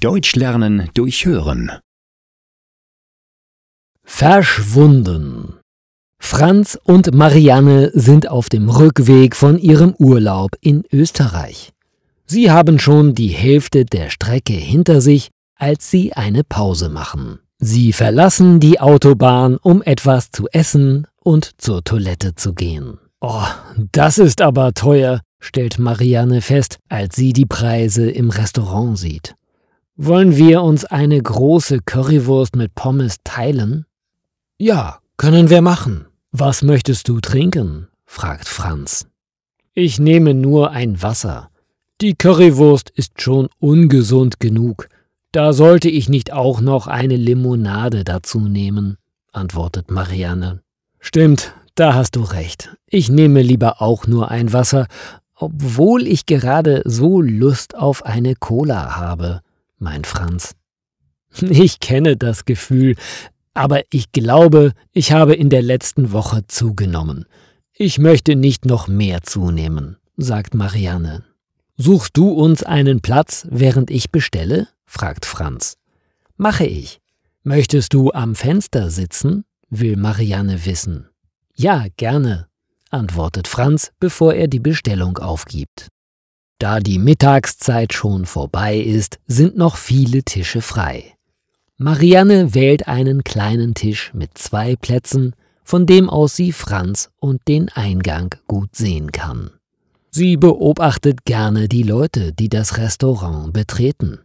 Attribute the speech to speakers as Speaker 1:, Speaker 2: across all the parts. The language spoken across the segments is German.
Speaker 1: Deutsch lernen durch Hören.
Speaker 2: Verschwunden. Franz und Marianne sind auf dem Rückweg von ihrem Urlaub in Österreich. Sie haben schon die Hälfte der Strecke hinter sich, als sie eine Pause machen. Sie verlassen die Autobahn, um etwas zu essen und zur Toilette zu gehen. Oh, das ist aber teuer, stellt Marianne fest, als sie die Preise im Restaurant sieht. Wollen wir uns eine große Currywurst mit Pommes teilen? Ja, können wir machen. Was möchtest du trinken? Fragt Franz. Ich nehme nur ein Wasser. Die Currywurst ist schon ungesund genug. Da sollte ich nicht auch noch eine Limonade dazu nehmen, antwortet Marianne. Stimmt, da hast du recht. Ich nehme lieber auch nur ein Wasser, obwohl ich gerade so Lust auf eine Cola habe, meint Franz. Ich kenne das Gefühl, aber ich glaube, ich habe in der letzten Woche zugenommen. Ich möchte nicht noch mehr zunehmen, sagt Marianne. Suchst du uns einen Platz, während ich bestelle? Fragt Franz. Mache ich. Möchtest du am Fenster sitzen? Will Marianne wissen. Ja, gerne, antwortet Franz, bevor er die Bestellung aufgibt. Da die Mittagszeit schon vorbei ist, sind noch viele Tische frei. Marianne wählt einen kleinen Tisch mit 2 Plätzen, von dem aus sie Franz und den Eingang gut sehen kann. Sie beobachtet gerne die Leute, die das Restaurant betreten.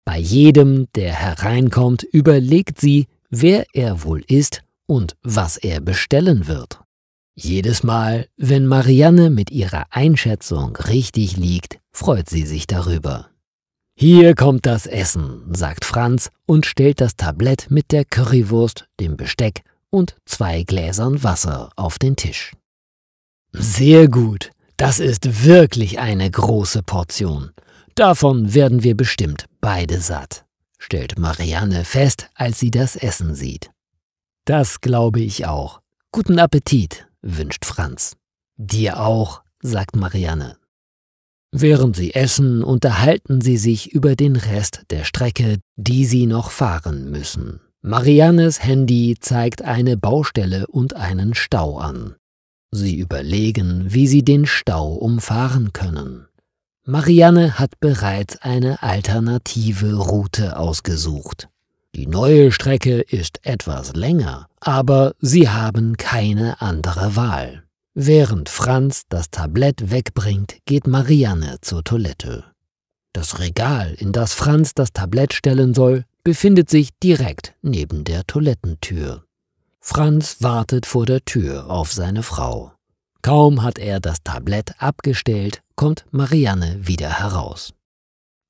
Speaker 2: Bei jedem, der hereinkommt, überlegt sie, wer er wohl ist und was er bestellen wird. Jedes Mal, wenn Marianne mit ihrer Einschätzung richtig liegt, freut sie sich darüber. Hier kommt das Essen, sagt Franz und stellt das Tablett mit der Currywurst, dem Besteck und 2 Gläsern Wasser auf den Tisch. Sehr gut, das ist wirklich eine große Portion. Davon werden wir bestimmt beide satt, stellt Marianne fest, als sie das Essen sieht. Das glaube ich auch. Guten Appetit, wünscht Franz. Dir auch, sagt Marianne. Während sie essen, unterhalten sie sich über den Rest der Strecke, die sie noch fahren müssen. Mariannes Handy zeigt eine Baustelle und einen Stau an. Sie überlegen, wie sie den Stau umfahren können. Marianne hat bereits eine alternative Route ausgesucht. Die neue Strecke ist etwas länger, aber sie haben keine andere Wahl. Während Franz das Tablett wegbringt, geht Marianne zur Toilette. Das Regal, in das Franz das Tablett stellen soll, befindet sich direkt neben der Toilettentür. Franz wartet vor der Tür auf seine Frau. Kaum hat er das Tablett abgestellt, kommt Marianne wieder heraus.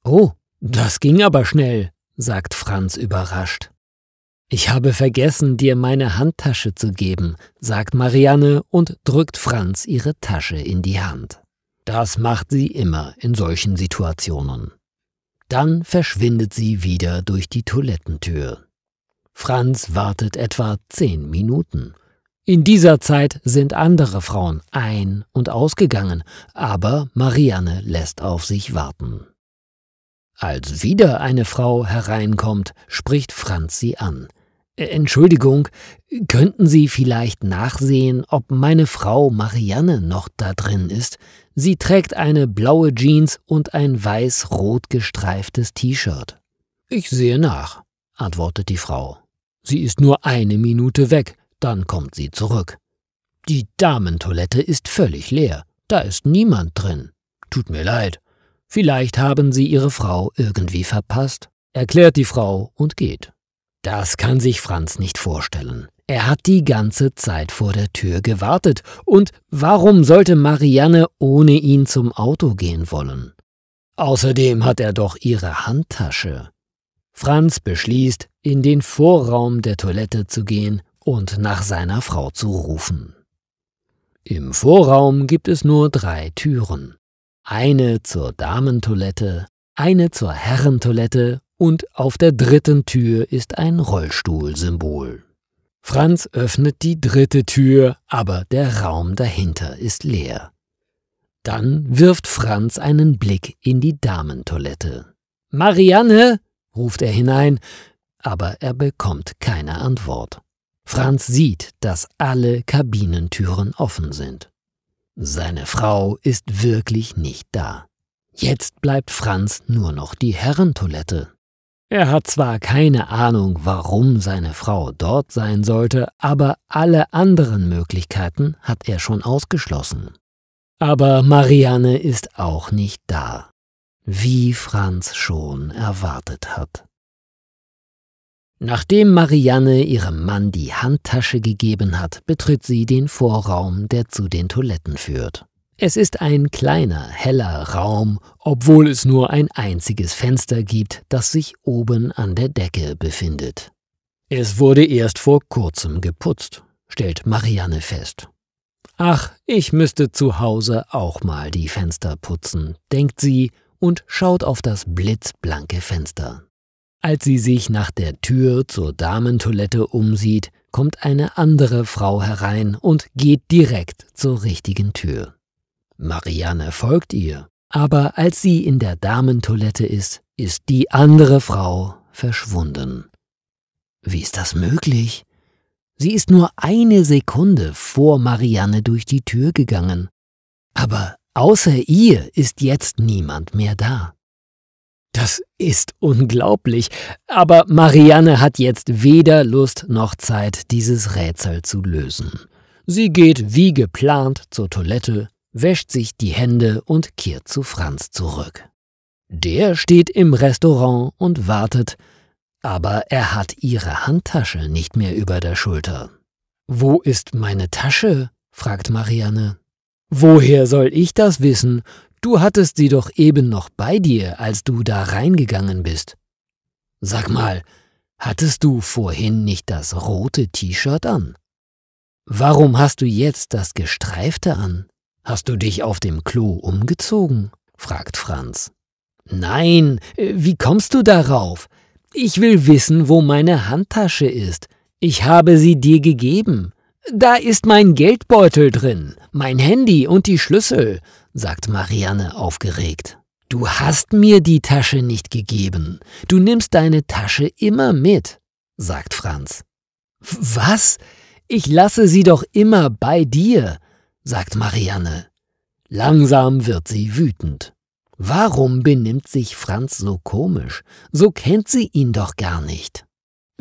Speaker 2: »Oh, das ging aber schnell«, sagt Franz überrascht. »Ich habe vergessen, dir meine Handtasche zu geben«, sagt Marianne und drückt Franz ihre Tasche in die Hand. Das macht sie immer in solchen Situationen. Dann verschwindet sie wieder durch die Toilettentür. Franz wartet etwa 10 Minuten. In dieser Zeit sind andere Frauen ein- und ausgegangen, aber Marianne lässt auf sich warten. Als wieder eine Frau hereinkommt, spricht Franz sie an. »Entschuldigung, könnten Sie vielleicht nachsehen, ob meine Frau Marianne noch da drin ist? Sie trägt eine blaue Jeans und ein weiß-rot gestreiftes T-Shirt.« »Ich sehe nach«, antwortet die Frau. »Sie ist nur 1 Minute weg, dann kommt sie zurück. Die Damentoilette ist völlig leer, da ist niemand drin. Tut mir leid. Vielleicht haben Sie Ihre Frau irgendwie verpasst«, erklärt die Frau und geht. Das kann sich Franz nicht vorstellen. Er hat die ganze Zeit vor der Tür gewartet und warum sollte Marianne ohne ihn zum Auto gehen wollen? Außerdem hat er doch ihre Handtasche. Franz beschließt, in den Vorraum der Toilette zu gehen und nach seiner Frau zu rufen. Im Vorraum gibt es nur 3 Türen. Eine zur Damentoilette, eine zur Herrentoilette und auf der 3. Tür ist ein Rollstuhlsymbol. Franz öffnet die 3. Tür, aber der Raum dahinter ist leer. Dann wirft Franz einen Blick in die Damentoilette. »Marianne«, ruft er hinein, aber er bekommt keine Antwort. Franz sieht, dass alle Kabinentüren offen sind. Seine Frau ist wirklich nicht da. Jetzt bleibt Franz nur noch die Herrentoilette. Er hat zwar keine Ahnung, warum seine Frau dort sein sollte, aber alle anderen Möglichkeiten hat er schon ausgeschlossen. Aber Marianne ist auch nicht da, wie Franz schon erwartet hat. Nachdem Marianne ihrem Mann die Handtasche gegeben hat, betritt sie den Vorraum, der zu den Toiletten führt. Es ist ein kleiner, heller Raum, obwohl es nur ein einziges Fenster gibt, das sich oben an der Decke befindet. Es wurde erst vor kurzem geputzt, stellt Marianne fest. Ach, ich müsste zu Hause auch mal die Fenster putzen, denkt sie und schaut auf das blitzblanke Fenster. Als sie sich nach der Tür zur Damentoilette umsieht, kommt eine andere Frau herein und geht direkt zur richtigen Tür. Marianne folgt ihr, aber als sie in der Damentoilette ist die andere Frau verschwunden. Wie ist das möglich? Sie ist nur eine Sekunde vor Marianne durch die Tür gegangen. Aber außer ihr ist jetzt niemand mehr da. Das ist unglaublich, aber Marianne hat jetzt weder Lust noch Zeit, dieses Rätsel zu lösen. Sie geht wie geplant zur Toilette, wäscht sich die Hände und kehrt zu Franz zurück. Der steht im Restaurant und wartet, aber er hat ihre Handtasche nicht mehr über der Schulter. »Wo ist meine Tasche?« fragt Marianne. »Woher soll ich das wissen? Du hattest sie doch eben noch bei dir, als du da reingegangen bist. Sag mal, hattest du vorhin nicht das rote T-Shirt an? Warum hast du jetzt das gestreifte an? Hast du dich auf dem Klo umgezogen?« fragt Franz. »Nein, wie kommst du darauf? Ich will wissen, wo meine Handtasche ist. Ich habe sie dir gegeben. Da ist mein Geldbeutel drin, mein Handy und die Schlüssel«, sagt Marianne aufgeregt. »Du hast mir die Tasche nicht gegeben. Du nimmst deine Tasche immer mit«, sagt Franz. »Was? Ich lasse sie doch immer bei dir«, sagt Marianne. Langsam wird sie wütend. Warum benimmt sich Franz so komisch? So kennt sie ihn doch gar nicht.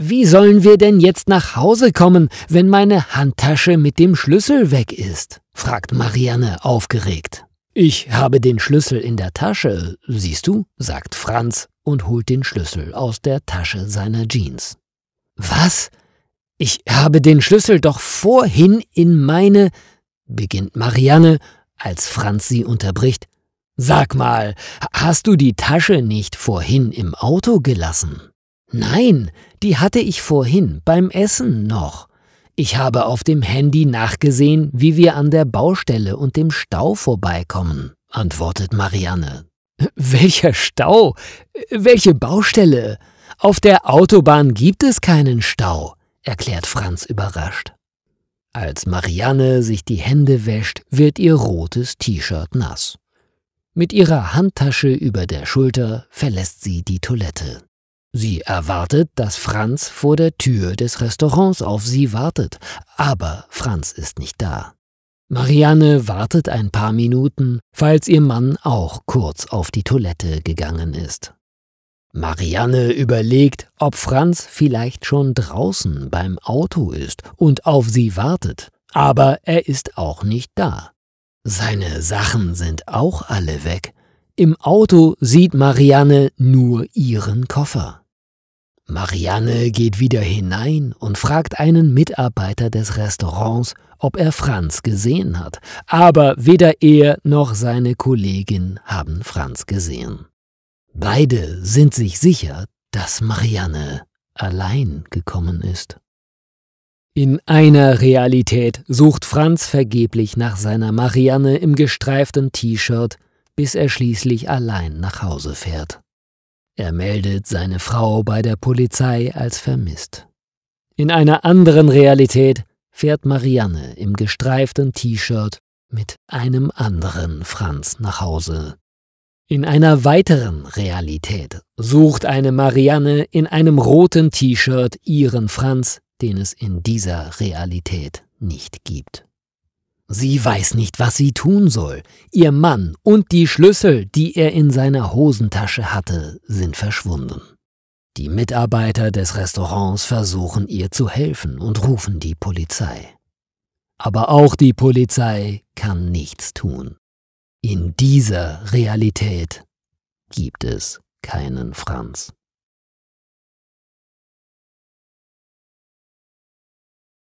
Speaker 2: »Wie sollen wir denn jetzt nach Hause kommen, wenn meine Handtasche mit dem Schlüssel weg ist?« fragt Marianne aufgeregt. »Ich habe den Schlüssel in der Tasche, siehst du?«, sagt Franz und holt den Schlüssel aus der Tasche seiner Jeans. »Was? Ich habe den Schlüssel doch vorhin in meine«, beginnt Marianne, als Franz sie unterbricht. »Sag mal, hast du die Tasche nicht vorhin im Auto gelassen?« »Nein, die hatte ich vorhin beim Essen noch. Ich habe auf dem Handy nachgesehen, wie wir an der Baustelle und dem Stau vorbeikommen«, antwortet Marianne. »Welcher Stau? Welche Baustelle? Auf der Autobahn gibt es keinen Stau«, erklärt Franz überrascht. Als Marianne sich die Hände wäscht, wird ihr rotes T-Shirt nass. Mit ihrer Handtasche über der Schulter verlässt sie die Toilette. Sie erwartet, dass Franz vor der Tür des Restaurants auf sie wartet, aber Franz ist nicht da. Marianne wartet ein paar Minuten, falls ihr Mann auch kurz auf die Toilette gegangen ist. Marianne überlegt, ob Franz vielleicht schon draußen beim Auto ist und auf sie wartet, aber er ist auch nicht da. Seine Sachen sind auch alle weg. Im Auto sieht Marianne nur ihren Koffer. Marianne geht wieder hinein und fragt einen Mitarbeiter des Restaurants, ob er Franz gesehen hat, aber weder er noch seine Kollegin haben Franz gesehen. Beide sind sich sicher, dass Marianne allein gekommen ist. In einer Realität sucht Franz vergeblich nach seiner Marianne im gestreiften T-Shirt, bis er schließlich allein nach Hause fährt. Er meldet seine Frau bei der Polizei als vermisst. In einer anderen Realität fährt Marianne im gestreiften T-Shirt mit einem anderen Franz nach Hause. In einer weiteren Realität sucht eine Marianne in einem roten T-Shirt ihren Franz, den es in dieser Realität nicht gibt. Sie weiß nicht, was sie tun soll. Ihr Mann und die Schlüssel, die er in seiner Hosentasche hatte, sind verschwunden. Die Mitarbeiter des Restaurants versuchen ihr zu helfen und rufen die Polizei. Aber auch die Polizei kann nichts tun. In dieser Realität gibt es keinen Franz.